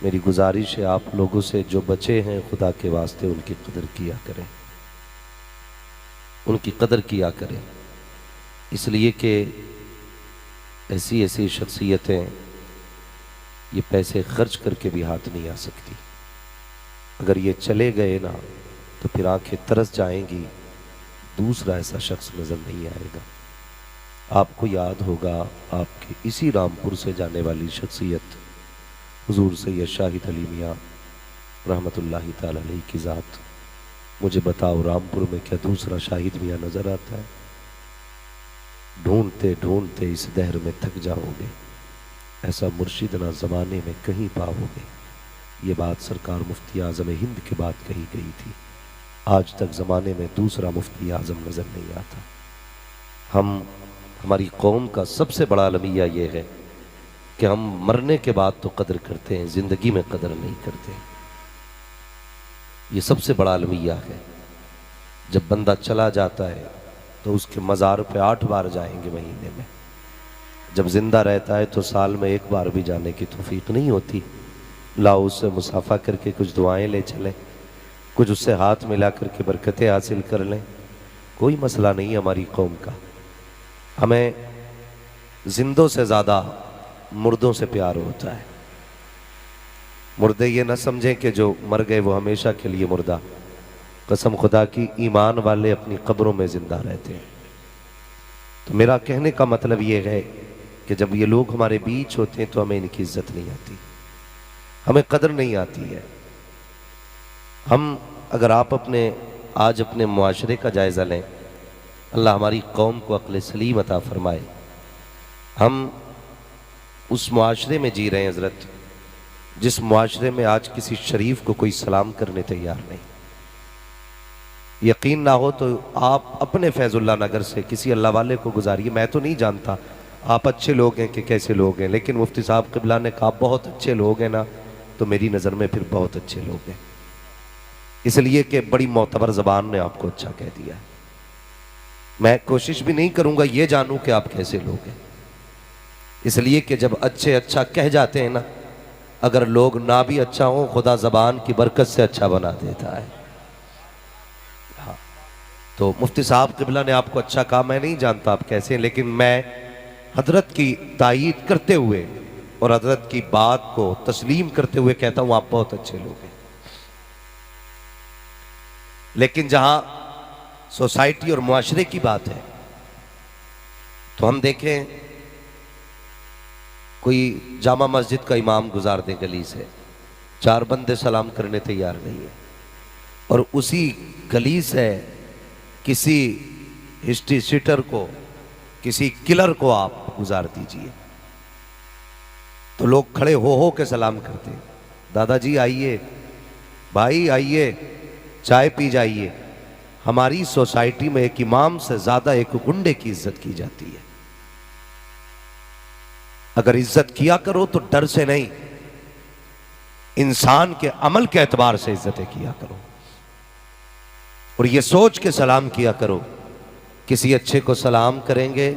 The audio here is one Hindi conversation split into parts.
मेरी गुजारिश है आप लोगों से, जो बचे हैं खुदा के वास्ते उनकी कदर किया करें, उनकी कदर किया करें। इसलिए कि ऐसी ऐसी शख्सियतें ये पैसे खर्च करके भी हाथ नहीं आ सकती। अगर ये चले गए ना तो फिर आंखें तरस जाएंगी, दूसरा ऐसा शख्स नज़र नहीं आएगा। आपको याद होगा आपके इसी रामपुर से जाने वाली शख्सियत हुजूर सैयद शाहिद अली मियाँ रहमतुल्लाहि ताला अलैहि की ज़ात। मुझे बताओ रामपुर में क्या दूसरा शाहिद मियाँ नज़र आता है? ढूंढते ढूंढते इस दहर में थक जाओगे, ऐसा मुर्शिद ना ज़माने में कहीं पाओगे। ये बात सरकार मुफ्ती आज़म हिंद के बाद कही गई थी। आज तक ज़माने में दूसरा मुफ्ती आज़म नज़र नहीं आता। हमारी कौम का सबसे बड़ा अलमिया ये है कि हम मरने के बाद तो कदर करते हैं, ज़िंदगी में कदर नहीं करते। ये सबसे बड़ा अलमिया है। जब बंदा चला जाता है तो उसके मज़ार पे 8 बार जाएंगे महीने में। जब जिंदा रहता है तो साल में 1 बार भी जाने की तौफीक नहीं होती। लाओ उससे मुसाफा करके कुछ दुआएं ले चलें, कुछ उससे हाथ मिला करके बरकतें हासिल कर लें। कोई मसला नहीं हमारी कौम का। हमें जिंदों से ज़्यादा मुर्दों से प्यार होता है। मुर्दे ये ना समझें कि जो मर गए वो हमेशा के लिए मुर्दा। कसम खुदा की, ईमान वाले अपनी कब्रों में जिंदा रहते हैं। तो मेरा कहने का मतलब ये है कि जब ये लोग हमारे बीच होते हैं तो हमें इनकी इज्जत नहीं आती, हमें कदर नहीं आती है। अगर आप आज अपने मुआशरे का जायज़ा लें, अल्लाह हमारी कौम को अक्ल सलीम अता फरमाए। हम उस मुआशरे में जी रहे हैं हज़रत, जिस मुआशरे में आज किसी शरीफ को कोई सलाम करने तैयार नहीं। यकीन ना हो तो आप अपने फैज़ुल्ला नगर से किसी अल्लाह वाले को गुजारिए। मैं तो नहीं जानता आप अच्छे लोग हैं कि कैसे लोग हैं, लेकिन मुफ्ती साहब क़िबला ने कहा बहुत अच्छे लोग हैं ना, तो मेरी नज़र में फिर बहुत अच्छे लोग हैं। इसलिए कि बड़ी मोतबर ज़बान ने आपको अच्छा कह दिया है। मैं कोशिश भी नहीं करूँगा ये जानूँ कि आप कैसे लोग हैं, इसलिए कि जब अच्छे अच्छा कह जाते हैं ना, अगर लोग ना भी अच्छा हो, खुदा ज़बान की बरकत से अच्छा बना देता है। हाँ, तो मुफ्ती साहब क़िबला ने आपको अच्छा कहा। मैं नहीं जानता आप कैसे हैं, लेकिन मैं हजरत की तायीद करते हुए और हजरत की बात को तस्लीम करते हुए कहता हूँ आप बहुत अच्छे लोग हैं। लेकिन जहां सोसाइटी और मुआशरे की बात है तो हम देखें, कोई जामा मस्जिद का इमाम गुजार दे गली से, 4 बंदे सलाम करने तैयार नहीं है, और उसी गली से किसी हिस्ट्री सीटर को, किसी किलर को आप गुजार दीजिए तो लोग खड़े हो के सलाम करते हैं। दादाजी आइए, भाई आइए, चाय पी जाइए। हमारी सोसाइटी में एक इमाम से ज्यादा एक गुंडे की इज्जत की जाती है। अगर इज्जत किया करो तो डर से नहीं, इंसान के अमल के एतबार से इज्जतें किया करो और ये सोच के सलाम किया करो, किसी अच्छे को सलाम करेंगे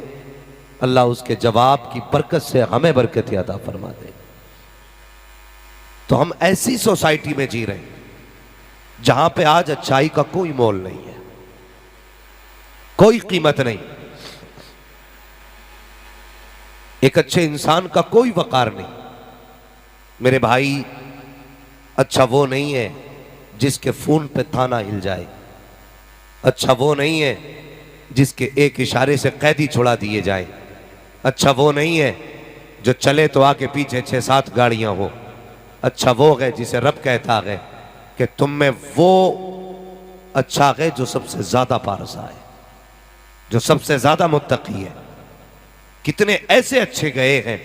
अल्लाह उसके जवाब की बरकत से हमें बरकत अता फरमा दे। तो हम ऐसी सोसाइटी में जी रहे हैं जहां पे आज अच्छाई का कोई मोल नहीं है, कोई कीमत नहीं, एक अच्छे इंसान का कोई वकार नहीं। मेरे भाई, अच्छा वो नहीं है जिसके फोन पे थाना हिल जाए, अच्छा वो नहीं है जिसके एक इशारे से कैदी छुड़ा दिए जाए, अच्छा वो नहीं है जो चले तो आके पीछे 6-7 गाड़ियां हो, अच्छा वो है जिसे रब कहता है कि तुम में वो अच्छा है जो सबसे ज्यादा पारसा है, जो सबसे ज्यादा मुत्तकी है। कितने ऐसे अच्छे गए हैं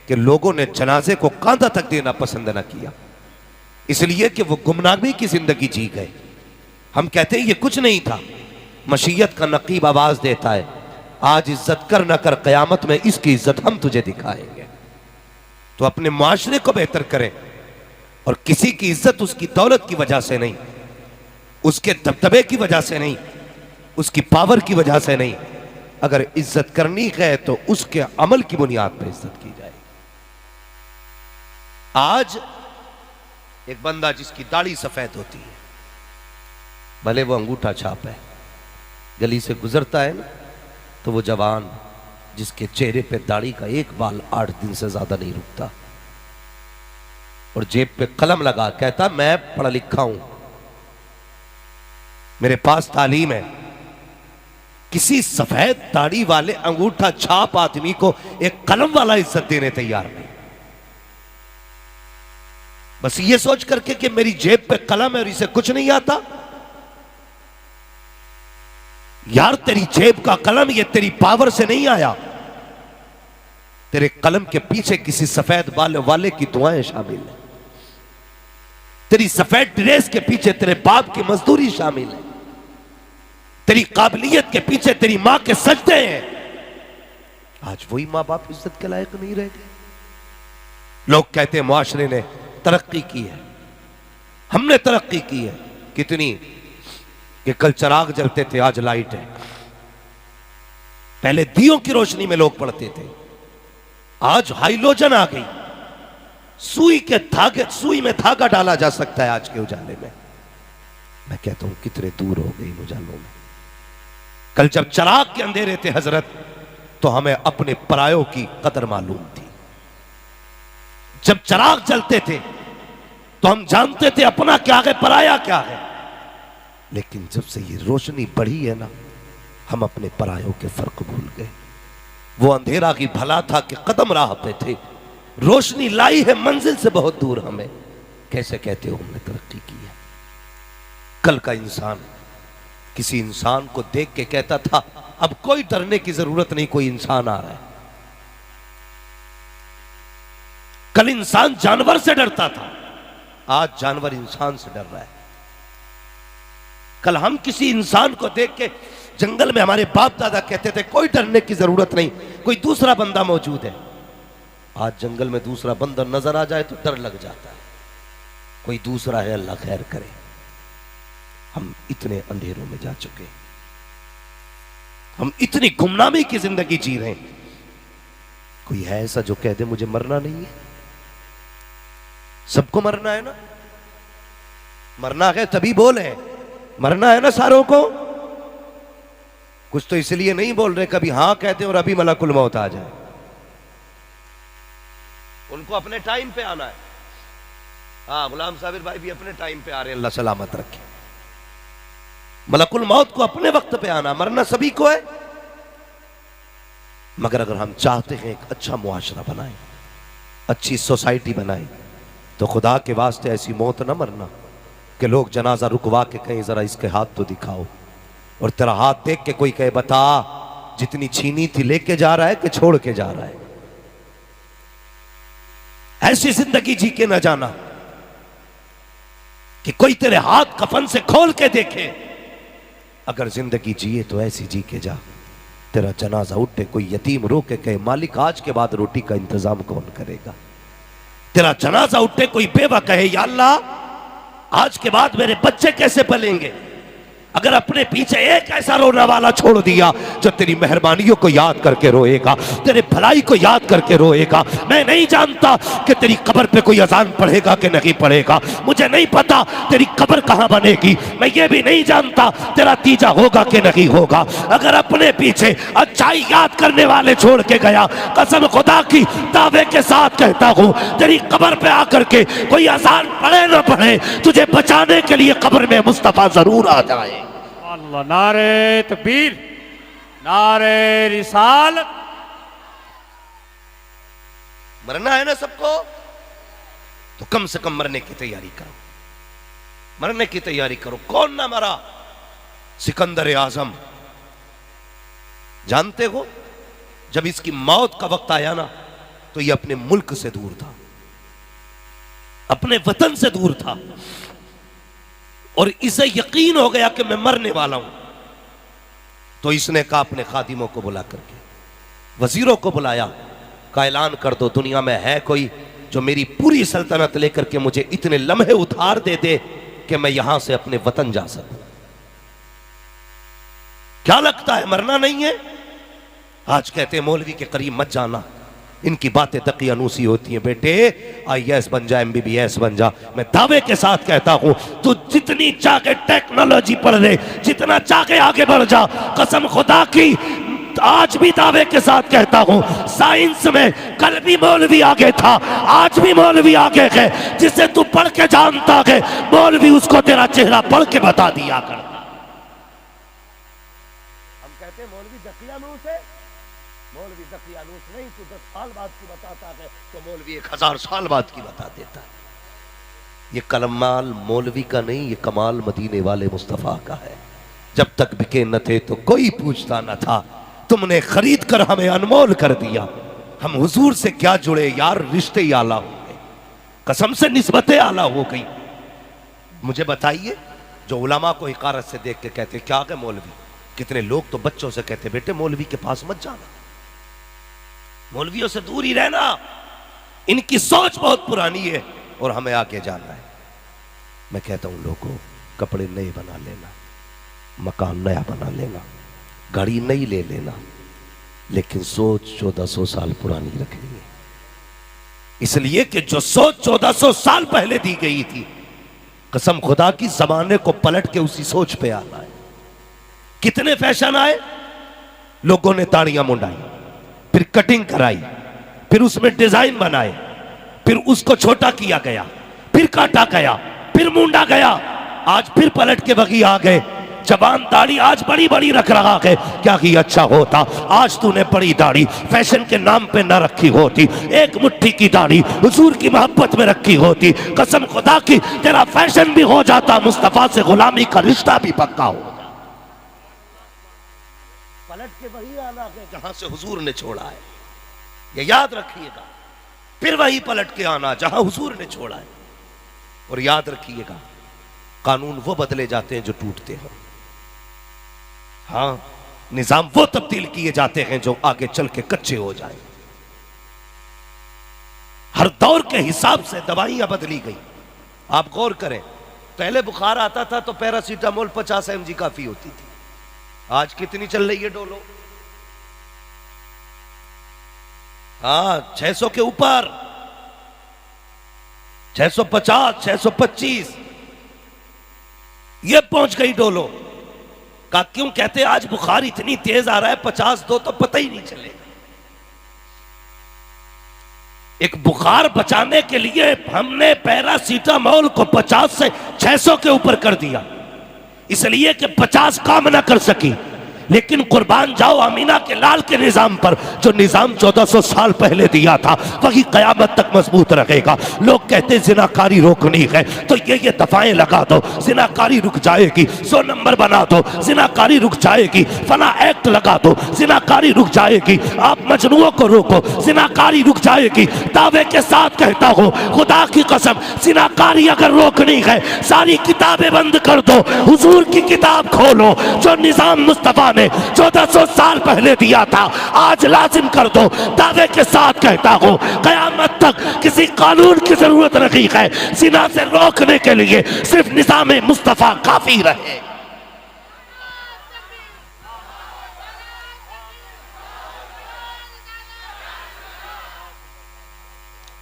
कि लोगों ने जनाजे को कांधा तक देना पसंद न किया, इसलिए कि वो गुमनामी की जिंदगी जी गए। हम कहते हैं ये कुछ नहीं था, मशीयत का नकीब आवाज देता है, आज इज्जत कर न कर कयामत में इसकी इज्जत हम तुझे दिखाएंगे। तो अपने मुआशरे को बेहतर करें और किसी की इज्जत उसकी दौलत की वजह से नहीं, उसके दबदबे की वजह से नहीं, उसकी पावर की वजह से नहीं। अगर इज्जत करनी है तो उसके अमल की बुनियाद पर इज्जत की जाए। आज एक बंदा जिसकी दाढ़ी सफेद होती है, भले वो अंगूठा छाप है, गली से गुजरता है ना, तो वो जवान जिसके चेहरे पे दाढ़ी का एक बाल 8 दिन से ज्यादा नहीं रुकता, और जेब पे कलम लगा कहता मैं पढ़ा लिखा हूं, मेरे पास तालीम है। किसी सफेद दाढ़ी वाले अंगूठा छाप आदमी को एक कलम वाला इज्जत देने तैयार नहीं, बस ये सोच करके कि मेरी जेब पे कलम है और इसे कुछ नहीं आता। यार तेरी जेब का कलम ये तेरी पावर से नहीं आया, तेरे कलम के पीछे किसी सफेद बाल वाले की दुआएं शामिल है, तेरी सफेद ड्रेस के पीछे तेरे बाप की मजदूरी शामिल है, तेरी काबिलियत के पीछे तेरी मां के सजदे हैं। आज वही मां बाप इज्जत के लायक नहीं रह गए। लोग कहते हैं मुआशरे ने तरक्की की है, हमने तरक्की की है। कितनी कि कल चिराग जलते थे, आज लाइट है। पहले दियों की रोशनी में लोग पढ़ते थे, आज हाइलोजन आ गई। सुई में धागा डाला जा सकता है आज के उजाले में। मैं कहता हूं कितने दूर हो गए इन उजालों में। कल जब चिराग के अंधेरे थे हजरत, तो हमें अपने परायों की कदर मालूम थी। जब चिराग जलते थे तो हम जानते थे अपना क्या है पराया क्या है। लेकिन जब से ये रोशनी बढ़ी है ना, हम अपने परायों के फर्क भूल गए। वो अंधेरा की भला था कि कदम राह पे थे, रोशनी लाई है मंजिल से बहुत दूर हमें। कैसे कहते हो हमने तरक्की की है। कल का इंसान किसी इंसान को देख के कहता था अब कोई डरने की जरूरत नहीं, कोई इंसान आ रहा है। कल इंसान जानवर से डरता था, आज जानवर इंसान से डर रहा है। कल हम किसी इंसान को देख के जंगल में हमारे बाप दादा कहते थे कोई डरने की जरूरत नहीं, कोई दूसरा बंदा मौजूद है। आज जंगल में दूसरा बंदर नजर आ जाए तो डर लग जाता है, कोई दूसरा है, अल्लाह खैर करे। हम इतने अंधेरों में जा चुके, हम इतनी गुमनामी की जिंदगी जी रहे हैं। कोई है ऐसा जो कह दे मुझे मरना नहीं है? सबको मरना है ना, मरना है तभी बोले, मरना है ना सारों को। कुछ तो इसलिए नहीं बोल रहे, कभी हां कहते और अभी मलकुल मौत आ जाए। उनको अपने टाइम पे आना है। हाँ, गुलाम साबिर भाई भी अपने टाइम पे आ रहे हैं, अल्लाह सलामत रखे। मलकुल मौत को अपने वक्त पे आना, मरना सभी को है। मगर अगर हम चाहते हैं एक अच्छा मुआशरा बनाए, अच्छी सोसाइटी बनाए, तो खुदा के वास्ते ऐसी मौत ना मरना कि लोग जनाजा रुकवा के कहीं जरा इसके हाथ तो दिखाओ, और तेरा हाथ देख के कोई कहे बता जितनी छीनी थी लेके जा रहा है कि छोड़ के जा रहा है। ऐसी जिंदगी जी के ना जाना कि कोई तेरे हाथ कफन से खोल के देखे। अगर जिंदगी जिए तो ऐसी जी के जा, तेरा जनाजा उठे कोई यतीम रो के कहे मालिक आज के बाद रोटी का इंतजाम कौन करेगा। तेरा जनाजा उठे कोई बेवा कहे या अल्लाह आज के बाद मेरे बच्चे कैसे पलेंगे। अगर अपने पीछे एक ऐसा रोने वाला छोड़ दिया जो तेरी मेहरबानियों को याद करके रोएगा, तेरे भलाई को याद करके रोएगा। मैं नहीं जानता कि तेरी कब्र पे कोई अजान पढ़ेगा कि नहीं पढ़ेगा, मुझे नहीं पता तेरी कब्र कहां बनेगी, मैं ये भी नहीं जानता तेरा तीजा होगा कि नहीं होगा। अगर अपने पीछे अच्छाई याद करने वाले छोड़ के गया, कसम खुदा की दावे के साथ कहता हूं तेरी कब्र पे आकर के कोई अजान पढ़े ना पढ़े, तुझे बचाने के लिए कब्र में मुस्तफा जरूर आ जाए। अल्लाह, नारे तकबीर, नारे रिसालत। मरना है ना सबको, तो कम से कम मरने की तैयारी करो, मरने की तैयारी करो। कौन ना मरा? सिकंदर आजम। जानते हो जब इसकी मौत का वक्त आया ना, तो ये अपने मुल्क से दूर था, अपने वतन से दूर था, और इसे यकीन हो गया कि मैं मरने वाला हूं। तो इसने कहा अपने खादिमों को बुला करके, वजीरों को बुलाया, का ऐलान कर दो दुनिया में है कोई जो मेरी पूरी सल्तनत लेकर के मुझे इतने लम्हे उधार दे दे कि मैं यहां से अपने वतन जा सकूं। क्या लगता है मरना नहीं है? आज कहते हैं मौलवी के करीब मत जाना, इनकी बातें दकियानूसी होती हैं। बेटे IAS बन जा, MBBS बन जा। मैं दावे के साथ कहता हूं तू जितनी चाहे टेक्नोलॉजी पढ़ ले, जितना चाहे आगे बढ़ जा, कसम खुदा की आज भी दावे के साथ कहता हूं साइंस में कल भी मौलवी आगे था, आज भी मौलवी आगे है। जिसे तू पढ़ के जानता है मौलवी उसको तेरा चेहरा पढ़ के बता दिया करता। हम कहते मौलवी दकियानूस है, मौलवी दकियानूस नहीं, तू 10 साल बाद की बताता है तो मौलवी 1000 साल बाद की बता देता है। ये कमाल मौलवी का नहीं, ये कमाल मदीने वाले मुस्तफा का है। जब तक बिके न थे तो कोई पूछता न था, तुमने खरीद कर हमें अनमोल कर दिया। हम हुजूर से क्या जुड़े यार, रिश्ते ही आला हो गए, कसम से निस्बतें आला हो गई। मुझे बताइए जो उलमा को हिकारत से देख के कहते क्या है मौलवी, कितने लोग तो बच्चों से कहते बेटे मौलवी के पास मत जाना, मौलवियों से दूर ही रहना, इनकी सोच बहुत पुरानी है और हमें आगे जाना है। मैं कहता हूं लोगों कपड़े नए बना लेना, मकान नया बना लेना, गाड़ी नई ले लेना, लेकिन सोच 1400 साल पुरानी रखनी है। इसलिए कि जो सोच 1400 साल पहले दी गई थी, कसम खुदा की जमाने को पलट के उसी सोच पे आना है। कितने फैशन आए, लोगों ने ताड़ियां मुंडाई, फिर कटिंग कराई, फिर उसमें डिजाइन बनाए, फिर उसको छोटा किया गया, फिर काटा गया, फिर मुंडा गया, आज फिर पलट के वही आ गए। जबान दाढ़ी आज बड़ी बड़ी रख रहा है, क्या ही अच्छा होता आज तूने बड़ी दाढ़ी फैशन के नाम पे ना रखी होती, एक मुट्ठी की दाढ़ी हुजूर की मोहब्बत में रखी होती, कसम खुदा की तेरा फैशन भी हो जाता, मुस्तफा से गुलामी का रिश्ता भी पक्का हो जाता। पलट के वही आना है जहां से हुजूर ने छोड़ा है, ये याद रखिएगा। फिर वही पलट के आना जहां हुजूर ने छोड़ा है। और याद रखिएगा कानून वो बदले जाते हैं जो टूटते हैं, हाँ निजाम वो तब्दील किए जाते हैं जो आगे चल के कच्चे हो जाए। हर दौर के हिसाब से दवाइयां बदली गई। आप गौर करें, पहले बुखार आता था तो पैरासीटामोल 50 mg काफी होती थी, आज कितनी चल रही है डोलो? हाँ 600 के ऊपर, 650, 625 ये पहुंच गई डोलो का। क्यों कहते आज बुखार इतनी तेज आ रहा है, 50 दो तो पता ही नहीं चले। एक बुखार बचाने के लिए हमने पैरासीटामोल को 50 से 600 के ऊपर कर दिया, इसलिए कि 50 काम ना कर सकी। लेकिन कुर्बान जाओ अमीना के लाल के निजाम पर, जो निजाम 1400 साल पहले दिया था वही कयामत तक मजबूत रहेगा। लोग कहते जिनाकारी रोकनी है तो ये दफाएं लगा दो, जिनाकारी रुक जाएगी, 100 नंबर बना दो, जिनाकारी रुक जाएगी, फला एक्ट लगा दो, जिनाकारी रुक जाएगी। आप मजनुओं को रोको, जिनाकारी रुक जाएगी। दावे के साथ कहता हूं खुदा की कसम, जिनाकारी अगर रोकनी है सारी किताबें बंद कर दो, हुजूर की किताब खोलो, जो निजाम मुस्तफा ने 1400 साल पहले दिया था आज लाजिम कर दो। दावे के साथ कहता हूं कयामत तक किसी कानून की जरूरत नहीं है, जिना से रोकने के लिए सिर्फ निजाम मुस्तफा काफी रहे।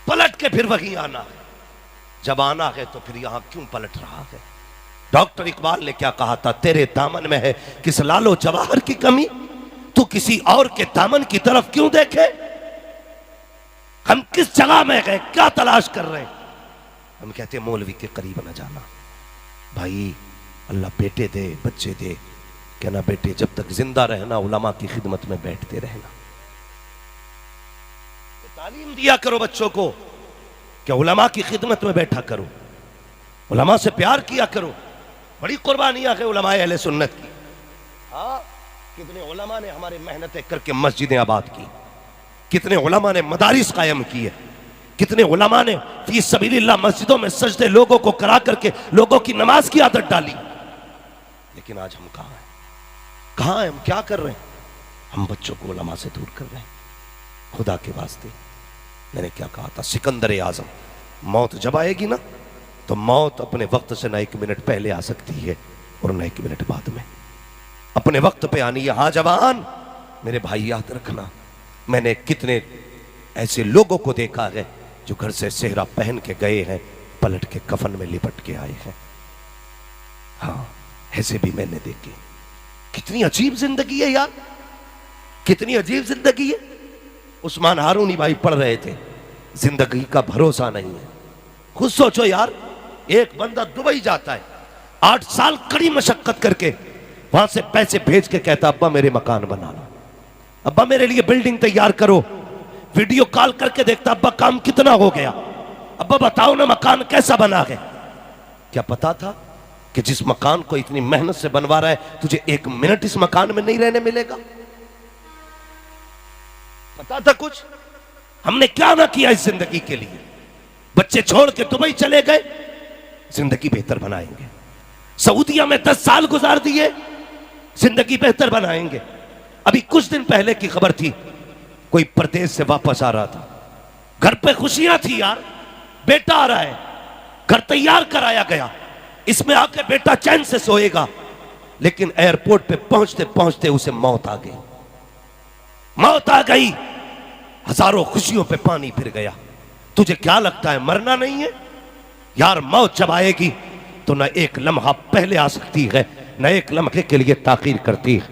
पलट के फिर वही आना है, जब आना है तो फिर यहां क्यों पलट रहा है? डॉक्टर इकबाल ने क्या कहा था, तेरे दामन में है किस लालो जवाहर की कमी, तू किसी और के दामन की तरफ क्यों देखे? हम किस जगह में गए, क्या तलाश कर रहे हैं? हम कहते हैं मौलवी के करीब न जाना। भाई अल्लाह बेटे दे, बच्चे दे, कहना बेटे जब तक जिंदा रहना उलमा की खिदमत में बैठते रहना। तालीम दिया करो बच्चों को कि उलमा की खिदमत में बैठा करो, उलमा से प्यार किया करो। बड़ी कुर्बानियां है उलमा अहले सुन्नत की। हाँ कितने उलमा ने हमारे मेहनतें करके मस्जिदें आबाद की, कितने उलमा ने मदारिस कायम किए, कितने उलमा ने फी सबीलिल्लाह मस्जिदों में सजदे लोगों को करा करके लोगों की नमाज की आदत डाली। लेकिन आज हम कहाँ हैं, कहाँ हैं, हम क्या कर रहे हैं? हम बच्चों को उलमा से दूर कर रहे हैं। खुदा के वास्ते मैंने क्या कहा था, सिकंदर आजम, मौत जब आएगी ना तो मौत अपने वक्त से ना 1 मिनट पहले आ सकती है और ना 1 मिनट बाद में, अपने वक्त पे आनी है। हाँ जवान मेरे भाई याद रखना, मैंने कितने ऐसे लोगों को देखा है जो घर से सेहरा पहन के गए हैं, पलट के कफन में लिपट के आए हैं। हाँ, ऐसे भी मैंने देखे। कितनी अजीब जिंदगी है यार, कितनी अजीब जिंदगी है। उस्मान हारूनी भाई पढ़ रहे थे, जिंदगी का भरोसा नहीं है। खुद सोचो यार, एक बंदा दुबई जाता है, 8 साल कड़ी मशक्कत करके वहां से पैसे भेज के कहता अब्बा मेरे मकान बना लो, अब्बा मेरे लिए बिल्डिंग तैयार करो। वीडियो कॉल करके देखता अब्बा काम कितना हो गया, अब्बा बताओ ना मकान कैसा बना है। क्या पता था कि जिस मकान को इतनी मेहनत से बनवा रहा है तुझे 1 मिनट इस मकान में नहीं रहने मिलेगा? पता था कुछ? हमने क्या ना किया इस जिंदगी के लिए। बच्चे छोड़ के दुबई चले गए, जिंदगी बेहतर बनाएंगे। सऊदिया में 10 साल गुजार दिए, जिंदगी बेहतर बनाएंगे। अभी कुछ दिन पहले की खबर थी, कोई परदेश से वापस आ रहा था, घर पे खुशियां थी यार, बेटा आ रहा है, घर तैयार कराया गया, इसमें आके बेटा चैन से सोएगा। लेकिन एयरपोर्ट पे पहुंचते पहुंचते उसे मौत आ गई, मौत आ गई। हजारों खुशियों पे पानी फिर गया। तुझे क्या लगता है मरना नहीं है यार? मौत जब आएगी तो न एक लम्हा पहले आ सकती है, न एक लम्हे के लिए ताकीर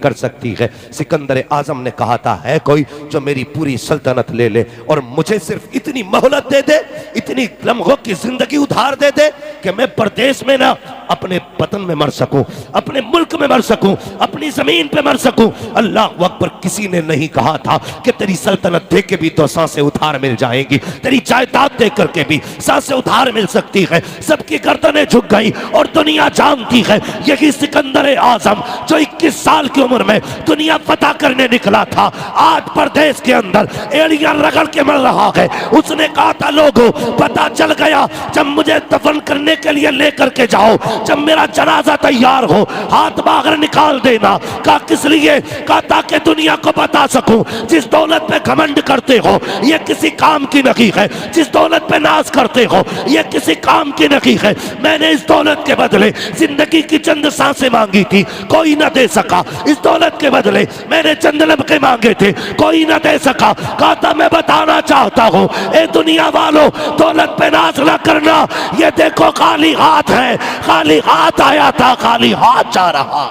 कर सकती है। सिकंदर आजम ने कहा था, है कोई जो मेरी पूरी सल्तनत ले ले और मुझे सिर्फ इतनी मोहलत दे दे, इतनी लम्हों की जिंदगी उधार दे दे कि मैं परदेश में ना अपने वतन में मर सकूं, अपने मुल्क में मर सकूं, अपनी जमीन पे मर सकूं। अल्लाह अकबर। किसी ने नहीं कहा था कि तेरी सल्तनत दे के भी तो सांसें उधार मिल जाएंगी, तेरी जायदाद दे करके भी सांसें उधार मिल सकती है। सबकी गर्दनें झुक गई और दुनिया जानती है यही सिकंदर आजम जो 21 साल की उम्र में दुनिया फतह करने निकला था, आज परदेश के अंदर एड़ियां रगड़ के मर रहा है। उसने कहा था, लोगों पता चल गया, जब मुझे दफन करने के लिए लेकर के जाओ, जब मेरा जनाजा तैयार हो, हाथ बाहर निकाल देना। कहा किस लिए? कहा ताकि दुनिया को बता सकूं, जिस दौलत पे घमंड करते हो ये किसी काम की नहीं है, जिस दौलत पे नाज करते हो ये किसी काम की नहीं है। मैंने इस दौलत के बदले जिंदगी की चंद सांसें मांगी थी, कोई ना दे सका। इस दौलत के बदले मैंने चंद लम्हे मांगे थे, कोई ना दे सका। कहा था मैं बताना चाहता हूं, ए दुनिया वालों, दौलत पे नाज ना करना, ये देखो खाली हाथ है, खाली हाथ आया था, खाली हाथ जा रहा।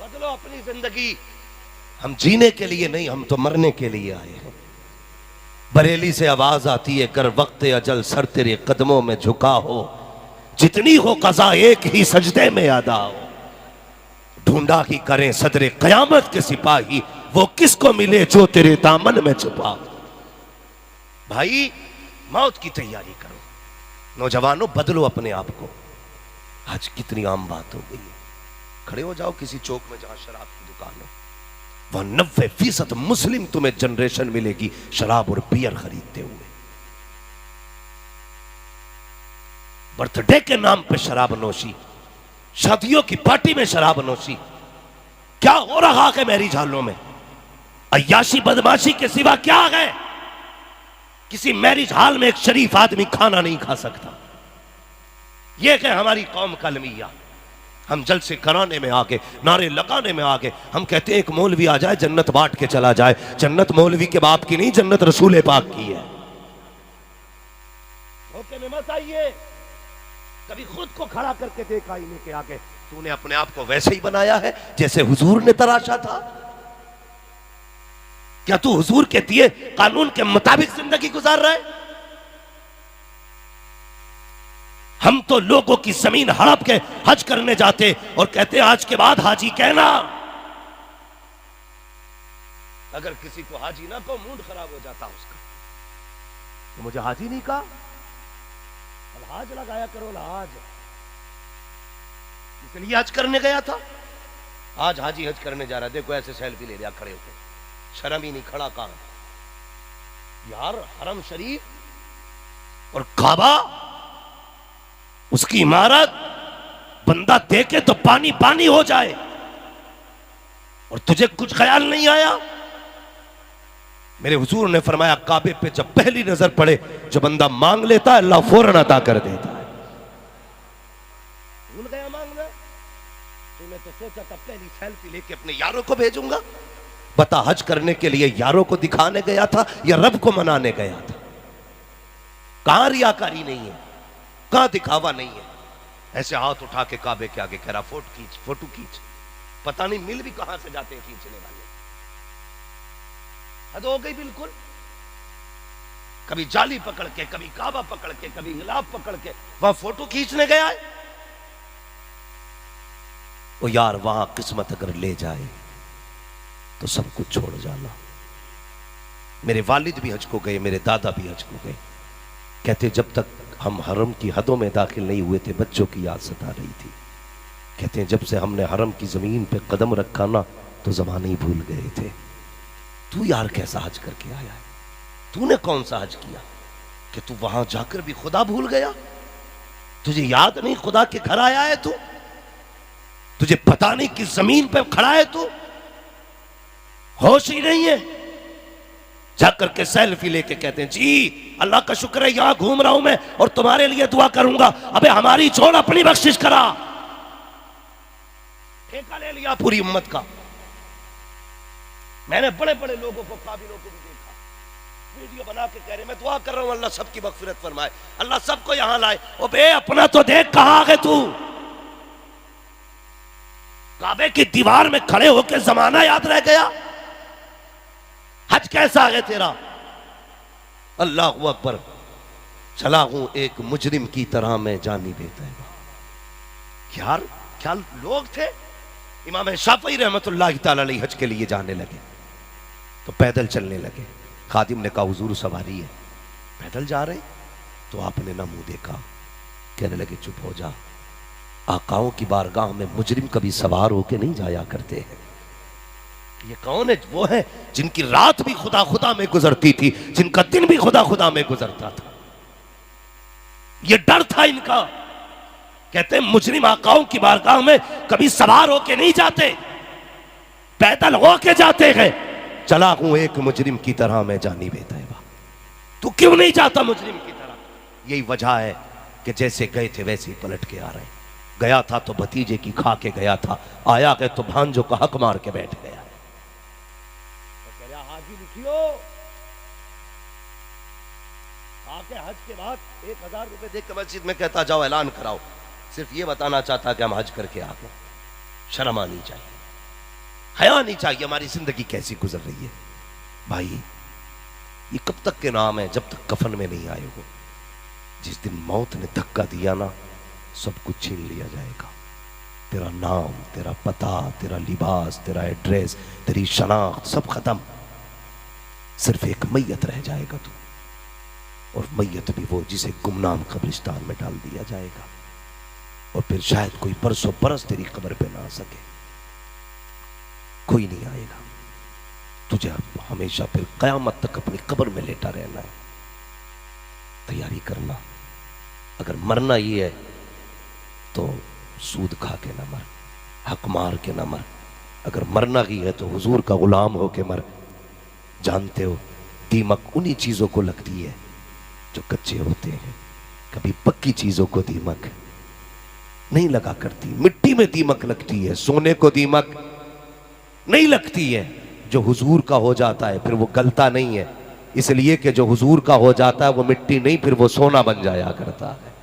बदलो अपनी जिंदगी। हम जीने के लिए नहीं, हम तो मरने के लिए आए हैं। बरेली से आवाज आती है, कर वक्त अजल सर तेरे कदमों में झुका हो, जितनी हो कज़ा एक ही सजदे में अदा हो। ढूंढा ही करें सदरे कयामत के सिपाही, वो किसको मिले जो तेरे दामन में छुपा हो। भाई मौत की तैयारी करो। नौजवानों बदलो अपने आप को। आज कितनी आम बात हो गई है। खड़े हो जाओ किसी चौक में जहां शराब की दुकान हो, वहां 90% मुस्लिम तुम्हें जनरेशन मिलेगी शराब और बियर खरीदते हुए। बर्थडे के नाम पे शराब नोशी, शादियों की पार्टी में शराब नोशी। क्या हो रहा है मैरिज हॉलों में? अय्याशी बदमाशी के सिवा क्या है? किसी मैरिज हॉल में एक शरीफ आदमी खाना नहीं खा सकता। यह है हमारी कौम का अलमिया। हम जलसे कराने में आगे, नारे लगाने में आगे। हम कहते हैं एक मौलवी आ जाए जन्नत बांट के चला जाए। जन्नत मौलवी के बाप की नहीं, जन्नत रसूल पाक की है। मौके में मत आइए। कभी खुद को खड़ा करके देखा आईने के आगे, तूने अपने आप को वैसे ही बनाया है जैसे हुजूर ने तराशा था? क्या तू हुजूर के दिए कानून के मुताबिक जिंदगी गुजार रहा है? हम तो लोगों की जमीन हड़प के हज करने जाते और कहते आज के बाद हाजी कहना। अगर किसी को हाजी ना कहो मूड खराब हो जाता उसका। तो मुझे हाजी नहीं कहा, हाज लगाया करो लाज। इसलिए हज करने गया था, आज हाजी हज करने जा रहा। देखो ऐसे सेल्फी ले लिया खड़े होकर, शर्म ही नहीं। खड़ा कहां यार? हरम शरीफ और काबा, उसकी इमारत बंदा देखे तो पानी पानी हो जाए और तुझे कुछ ख्याल नहीं आया। मेरे हुजूर ने फरमाया काबे पे जब पहली नजर पड़े, जो बंदा मांग लेता है अल्लाह फौरन अता कर देता है। भूल गया मांगना? तो मैं तो सोचा था पहली सेल्फी लेके अपने यारों को भेजूंगा। बता, हज करने के लिए यारों को दिखाने गया था या रब को मनाने गया था? कहां रियाकारी नहीं है, कहां दिखावा नहीं है। ऐसे हाथ उठा के काबे के आगे कह रहा फोटो खींच, फोटो खींच। पता नहीं मिल भी कहां से जाते हैं खींचने वाले। हद हो गई बिल्कुल। कभी जाली पकड़ के, कभी काबा पकड़ के, कभी गुलाब पकड़ के वहां फोटो खींचने गया है। वो यार वहां किस्मत अगर ले जाए तो सब कुछ छोड़ जाना। मेरे वालिद भी हज को गए, मेरे दादा भी हज को गए। कहते जब तक हम हरम की हदों में दाखिल नहीं हुए थे बच्चों की याद सता रही थी। कहते हैं जब से हमने हरम की जमीन पे कदम रखा ना तो जमाने ही भूल गए थे। तू यार कैसा हज करके आया है? तूने कौन सा हज किया कि तू वहां जाकर भी खुदा भूल गया? तुझे याद नहीं खुदा के घर आया है तू? तुझे पता नहीं किस जमीन पे खड़ा है तू? होश ही नहीं है। जाकर के सेल्फी लेके कहते हैं जी अल्लाह का शुक्र है यहां घूम रहा हूं मैं और तुम्हारे लिए दुआ करूंगा। अबे हमारी छोड़, अपनी बख्शिश करा। ठेका ले लिया पूरी उम्मत का। मैंने बड़े बड़े लोगों को, काबिलों को भी देखा, वीडियो बना के कह रहे मैं दुआ कर रहा हूं अल्लाह सबकी मगफिरत फरमाए, अल्लाह सबको यहां लाए। ओ बे अपना तो देख, कहां आ गए तू? काबे की दीवार में खड़े होकर जमाना याद रह गया? हज कैसा है तेरा? अल्लाह अकबर। चला हूं एक मुजरिम की तरह मैं जानी बेतैबा। यार क्या लोग थे। इमाम शाफई रहमतुल्लाह तआला अलैहि हज के लिए जाने लगे तो पैदल चलने लगे। खादिम ने कहा हुजूर सवारी है। पैदल जा रहे तो आपने ना मुंह देखा। कहने लगे चुप हो जा, आकाओं की बारगाह में मुजरिम कभी सवार होके नहीं जाया करते हैं। ये कौन है? वो है जिनकी रात भी खुदा खुदा में गुजरती थी, जिनका दिन भी खुदा खुदा में गुजरता था। ये डर था इनका। कहते हैं मुजरिम आकाओं की बारगाह में कभी सवार होके नहीं जाते, पैदल होके जाते हैं। चला हूं एक मुजरिम की तरह मैं जानी बेतैबा। तू क्यों नहीं जाता मुजरिम की तरह? यही वजह है कि जैसे गए थे वैसे ही पलट के आ रहे हैं। गया था तो भतीजे की खा के गया था, आया गए तो भांजो का हक मार के बैठ गया। हाजी लिखियो आके हज के बाद 1000 रुपए दे के मस्जिद में कहता जाओ ऐलान कराओ। सिर्फ ये बताना चाहता कि हम हज करके आ गए। शर्म आनी चाहिए, हया नहीं चाहिए। हमारी जिंदगी कैसी गुजर रही है भाई। ये कब तक के नाम है जब तक कफन में नहीं आए हो। जिस दिन मौत ने धक्का दिया ना सब कुछ छीन लिया जाएगा। तेरा नाम, तेरा पता, तेरा लिबास, तेरा एड्रेस, तेरी शनाख्त सब खत्म। सिर्फ एक मैयत रह जाएगा तू, और मैयत भी वो जिसे गुमनाम कब्रिस्तान में डाल दिया जाएगा। और फिर शायद कोई बरसों बरस तेरी कब्र पे ना आ सके, कोई नहीं आएगा। तुझे हमेशा फिर कयामत तक अपनी कब्र में लेटा रहना है। तैयारी करना। अगर मरना ही है तो सूद खा के ना मर, हक मार के ना मर। अगर मरना ही है तो हुजूर का गुलाम होके मर। जानते हो दीमक उन्हीं चीजों को लगती है जो कच्चे होते हैं, कभी पक्की चीजों को दीमक नहीं लगा करती। मिट्टी में दीमक लगती है, सोने को दीमक नहीं लगती है। जो हुजूर का हो जाता है फिर वो गलता नहीं है, इसलिए कि जो हुजूर का हो जाता है वो मिट्टी नहीं, फिर वो सोना बन जाया करता है।